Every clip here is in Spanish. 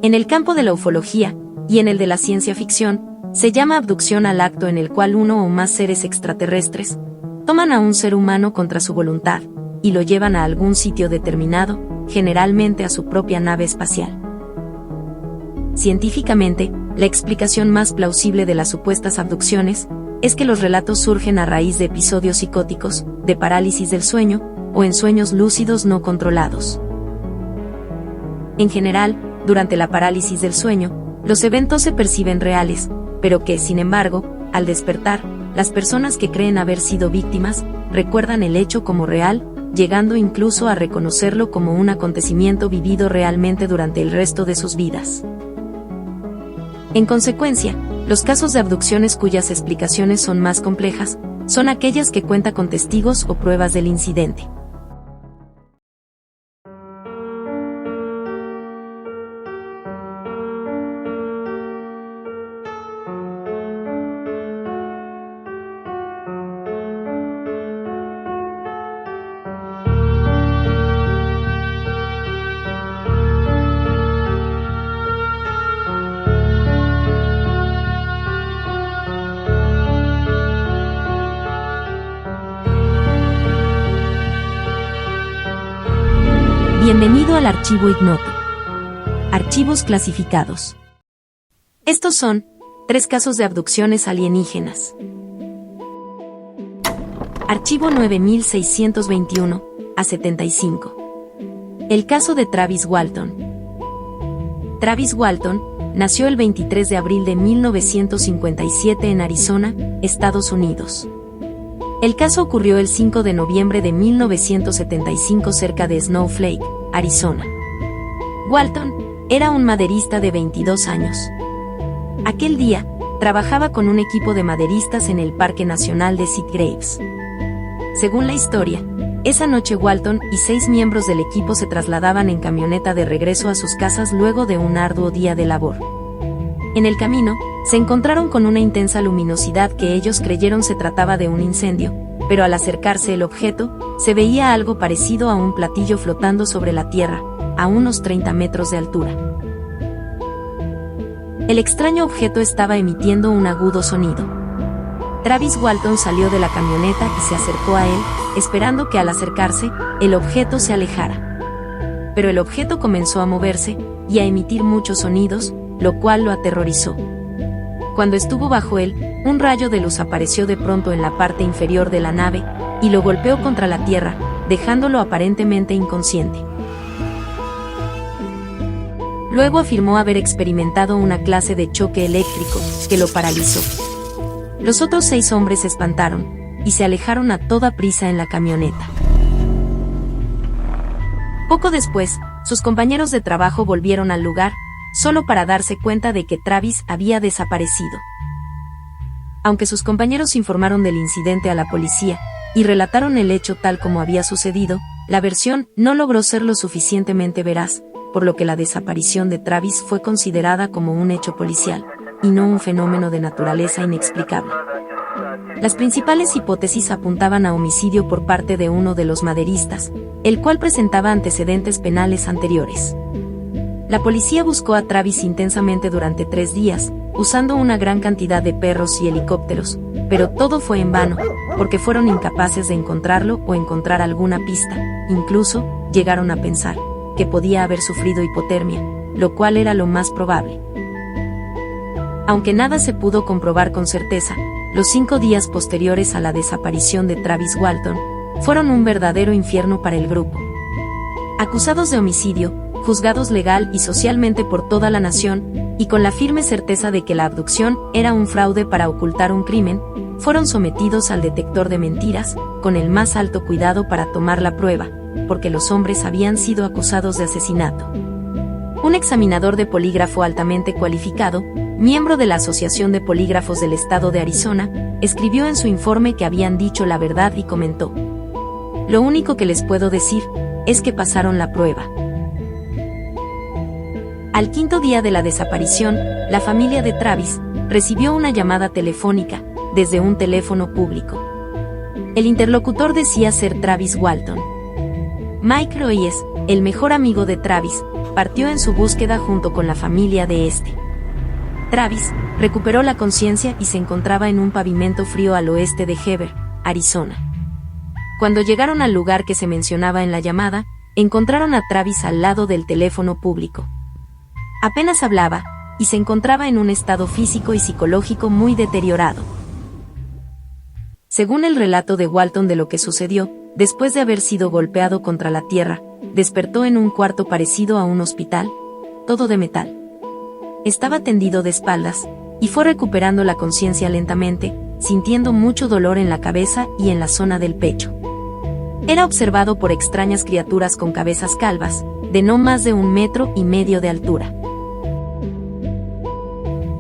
En el campo de la ufología, y en el de la ciencia ficción, se llama abducción al acto en el cual uno o más seres extraterrestres toman a un ser humano contra su voluntad, y lo llevan a algún sitio determinado, generalmente a su propia nave espacial. Científicamente, la explicación más plausible de las supuestas abducciones es que los relatos surgen a raíz de episodios psicóticos, de parálisis del sueño, o en sueños lúcidos no controlados. En general, durante la parálisis del sueño, los eventos se perciben reales, pero que, sin embargo, al despertar, las personas que creen haber sido víctimas, recuerdan el hecho como real, llegando incluso a reconocerlo como un acontecimiento vivido realmente durante el resto de sus vidas. En consecuencia, los casos de abducciones cuyas explicaciones son más complejas, son aquellas que cuentan con testigos o pruebas del incidente. Bienvenido al Archivo Ignoto. Archivos clasificados. Estos son 3 casos de abducciones alienígenas. Archivo 9621, A75. El caso de Travis Walton. Travis Walton nació el 23 de abril de 1957 en Arizona, Estados Unidos. El caso ocurrió el 5 de noviembre de 1975 cerca de Snowflake, Arizona. Walton era un maderista de 22 años. Aquel día, trabajaba con un equipo de maderistas en el Parque Nacional de Sitgraves. Según la historia, esa noche Walton y 6 miembros del equipo se trasladaban en camioneta de regreso a sus casas luego de un arduo día de labor. En el camino, se encontraron con una intensa luminosidad que ellos creyeron se trataba de un incendio, pero al acercarse el objeto, se veía algo parecido a un platillo flotando sobre la tierra, a unos 30 metros de altura. El extraño objeto estaba emitiendo un agudo sonido. Travis Walton salió de la camioneta y se acercó a él, esperando que al acercarse, el objeto se alejara. Pero el objeto comenzó a moverse, y a emitir muchos sonidos, lo cual lo aterrorizó. Cuando estuvo bajo él, un rayo de luz apareció de pronto en la parte inferior de la nave, y lo golpeó contra la tierra, dejándolo aparentemente inconsciente. Luego afirmó haber experimentado una clase de choque eléctrico, que lo paralizó. Los otros 6 hombres se espantaron, y se alejaron a toda prisa en la camioneta. Poco después, sus compañeros de trabajo volvieron al lugar, solo para darse cuenta de que Travis había desaparecido. Aunque sus compañeros informaron del incidente a la policía, y relataron el hecho tal como había sucedido, la versión no logró ser lo suficientemente veraz, por lo que la desaparición de Travis fue considerada como un hecho policial, y no un fenómeno de naturaleza inexplicable. Las principales hipótesis apuntaban a homicidio por parte de uno de los maderistas, el cual presentaba antecedentes penales anteriores. La policía buscó a Travis intensamente durante 3 días, usando una gran cantidad de perros y helicópteros, pero todo fue en vano, porque fueron incapaces de encontrarlo o encontrar alguna pista. Incluso, llegaron a pensar que podía haber sufrido hipotermia, lo cual era lo más probable. Aunque nada se pudo comprobar con certeza, los 5 días posteriores a la desaparición de Travis Walton fueron un verdadero infierno para el grupo. Acusados de homicidio, juzgados legal y socialmente por toda la nación, y con la firme certeza de que la abducción era un fraude para ocultar un crimen, fueron sometidos al detector de mentiras, con el más alto cuidado para tomar la prueba, porque los hombres habían sido acusados de asesinato. Un examinador de polígrafo altamente cualificado, miembro de la Asociación de Polígrafos del Estado de Arizona, escribió en su informe que habían dicho la verdad y comentó: "Lo único que les puedo decir es que pasaron la prueba". Al 5º día de la desaparición, la familia de Travis recibió una llamada telefónica desde un teléfono público. El interlocutor decía ser Travis Walton. Mike Reyes, el mejor amigo de Travis, partió en su búsqueda junto con la familia de este. Travis recuperó la conciencia y se encontraba en un pavimento frío al oeste de Heber, Arizona. Cuando llegaron al lugar que se mencionaba en la llamada, encontraron a Travis al lado del teléfono público. Apenas hablaba, y se encontraba en un estado físico y psicológico muy deteriorado. Según el relato de Walton de lo que sucedió, después de haber sido golpeado contra la tierra, despertó en un cuarto parecido a un hospital, todo de metal. Estaba tendido de espaldas, y fue recuperando la conciencia lentamente, sintiendo mucho dolor en la cabeza y en la zona del pecho. Era observado por extrañas criaturas con cabezas calvas, de no más de 1,5 metros de altura.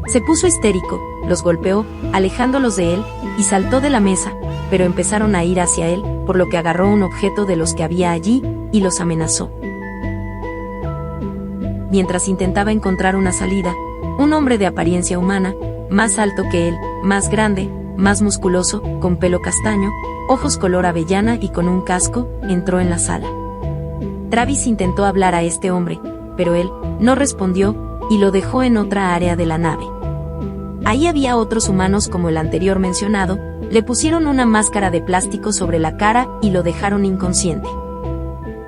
Se puso histérico, los golpeó, alejándolos de él, y saltó de la mesa, pero empezaron a ir hacia él, por lo que agarró un objeto de los que había allí, y los amenazó. Mientras intentaba encontrar una salida, un hombre de apariencia humana, más alto que él, más grande, más musculoso, con pelo castaño, ojos color avellana y con un casco, entró en la sala. Travis intentó hablar a este hombre, pero él no respondió, y lo dejó en otra área de la nave. Ahí había otros humanos como el anterior mencionado, le pusieron una máscara de plástico sobre la cara y lo dejaron inconsciente.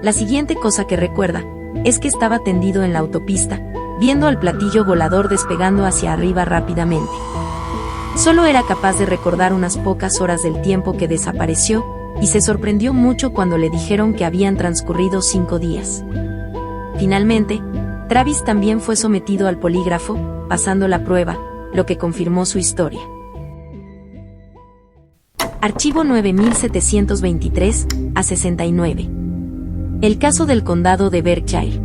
La siguiente cosa que recuerda, es que estaba tendido en la autopista, viendo al platillo volador despegando hacia arriba rápidamente. Solo era capaz de recordar unas pocas horas del tiempo que desapareció, y se sorprendió mucho cuando le dijeron que habían transcurrido 5 días. Finalmente, Travis también fue sometido al polígrafo, pasando la prueba, lo que confirmó su historia. Archivo 9723, a 69. El caso del condado de Berkshire.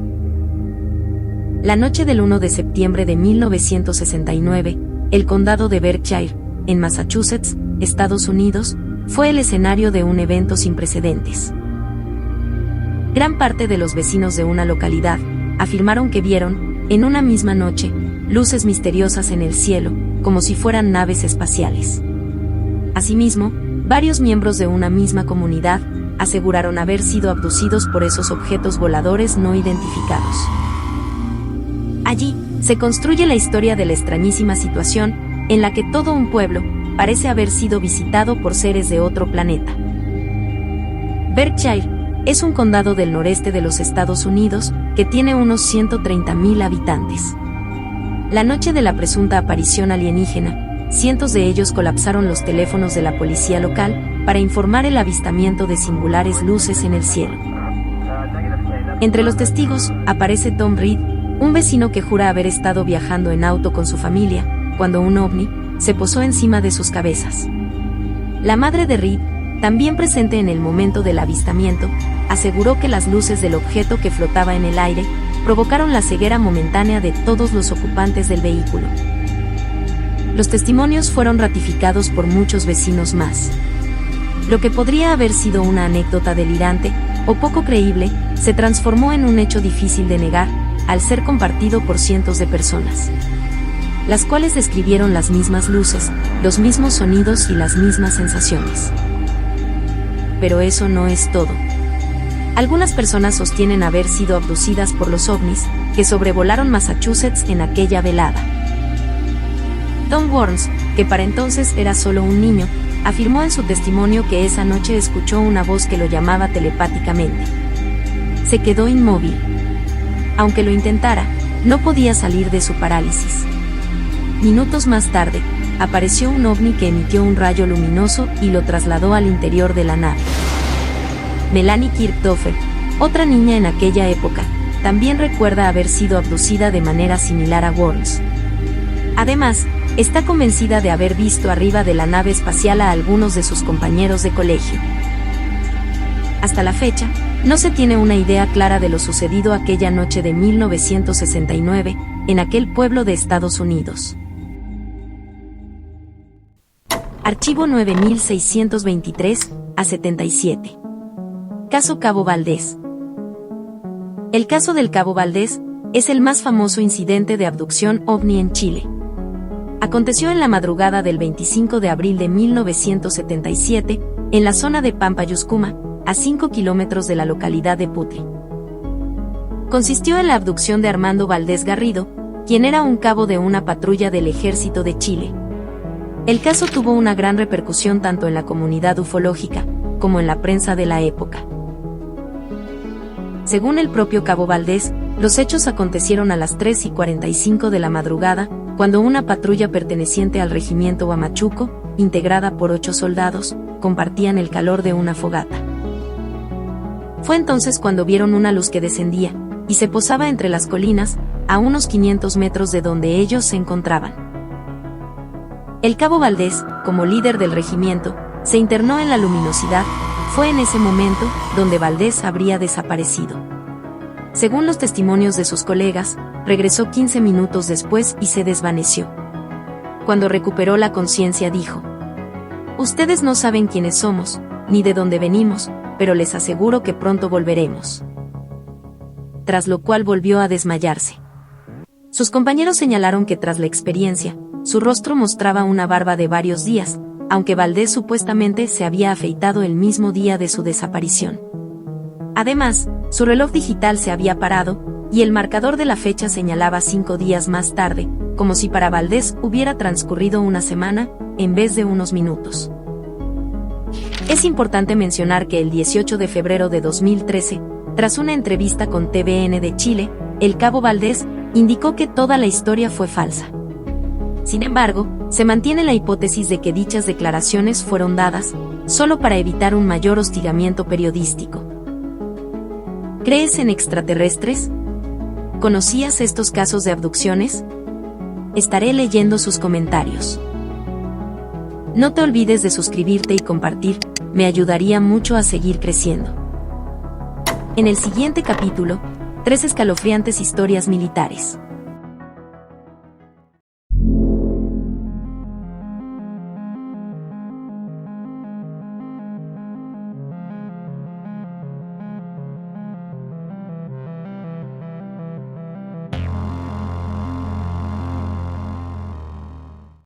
La noche del 1 de septiembre de 1969, el condado de Berkshire, en Massachusetts, Estados Unidos, fue el escenario de un evento sin precedentes. Gran parte de los vecinos de una localidad afirmaron que vieron, en una misma noche, luces misteriosas en el cielo, como si fueran naves espaciales. Asimismo, varios miembros de una misma comunidad aseguraron haber sido abducidos por esos objetos voladores no identificados. Allí, se construye la historia de la extrañísima situación, en la que todo un pueblo parece haber sido visitado por seres de otro planeta. Berkshire es un condado del noreste de los Estados Unidos, que tiene unos 130,000 habitantes. La noche de la presunta aparición alienígena, cientos de ellos colapsaron los teléfonos de la policía local para informar el avistamiento de singulares luces en el cielo. Entre los testigos aparece Tom Reed, un vecino que jura haber estado viajando en auto con su familia, cuando un ovni se posó encima de sus cabezas. La madre de Reed, también presente en el momento del avistamiento, aseguró que las luces del objeto que flotaba en el aire provocaron la ceguera momentánea de todos los ocupantes del vehículo. Los testimonios fueron ratificados por muchos vecinos más. Lo que podría haber sido una anécdota delirante o poco creíble, se transformó en un hecho difícil de negar, al ser compartido por cientos de personas, las cuales describieron las mismas luces, los mismos sonidos y las mismas sensaciones. Pero eso no es todo. Algunas personas sostienen haber sido abducidas por los ovnis, que sobrevolaron Massachusetts en aquella velada. Tom Burns, que para entonces era solo un niño, afirmó en su testimonio que esa noche escuchó una voz que lo llamaba telepáticamente. Se quedó inmóvil. Aunque lo intentara, no podía salir de su parálisis. Minutos más tarde, apareció un ovni que emitió un rayo luminoso y lo trasladó al interior de la nave. Melanie Kirkdoffer, otra niña en aquella época, también recuerda haber sido abducida de manera similar a Burns. Además, está convencida de haber visto arriba de la nave espacial a algunos de sus compañeros de colegio. Hasta la fecha, no se tiene una idea clara de lo sucedido aquella noche de 1969, en aquel pueblo de Estados Unidos. Archivo 9623, a 77. Caso Cabo Valdés. El caso del Cabo Valdés es el más famoso incidente de abducción ovni en Chile. Aconteció en la madrugada del 25 de abril de 1977, en la zona de Pampa Yuscuma, a 5 kilómetros de la localidad de Putri. consistió en la abducción de Armando Valdés Garrido, quien era un cabo de una patrulla del Ejército de Chile. El caso tuvo una gran repercusión tanto en la comunidad ufológica, como en la prensa de la época. Según el propio cabo Valdés, los hechos acontecieron a las 3:45 de la madrugada, cuando una patrulla perteneciente al regimiento Huamachuco, integrada por 8 soldados, compartían el calor de una fogata. Fue entonces cuando vieron una luz que descendía, y se posaba entre las colinas, a unos 500 metros de donde ellos se encontraban. El cabo Valdés, como líder del regimiento, se internó en la luminosidad. Fue en ese momento donde Valdés habría desaparecido. Según los testimonios de sus colegas, regresó 15 minutos después y se desvaneció. Cuando recuperó la conciencia dijo: "Ustedes no saben quiénes somos, ni de dónde venimos, pero les aseguro que pronto volveremos". Tras lo cual volvió a desmayarse. Sus compañeros señalaron que tras la experiencia, su rostro mostraba una barba de varios días, aunque Valdés supuestamente se había afeitado el mismo día de su desaparición. Además, su reloj digital se había parado, y el marcador de la fecha señalaba 5 días más tarde, como si para Valdés hubiera transcurrido una semana, en vez de unos minutos. Es importante mencionar que el 18 de febrero de 2013, tras una entrevista con TVN de Chile, el cabo Valdés indicó que toda la historia fue falsa. Sin embargo, se mantiene la hipótesis de que dichas declaraciones fueron dadas solo para evitar un mayor hostigamiento periodístico. ¿Crees en extraterrestres? ¿Conocías estos casos de abducciones? Estaré leyendo sus comentarios. No te olvides de suscribirte y compartir, me ayudaría mucho a seguir creciendo. En el siguiente capítulo, 3 escalofriantes historias militares.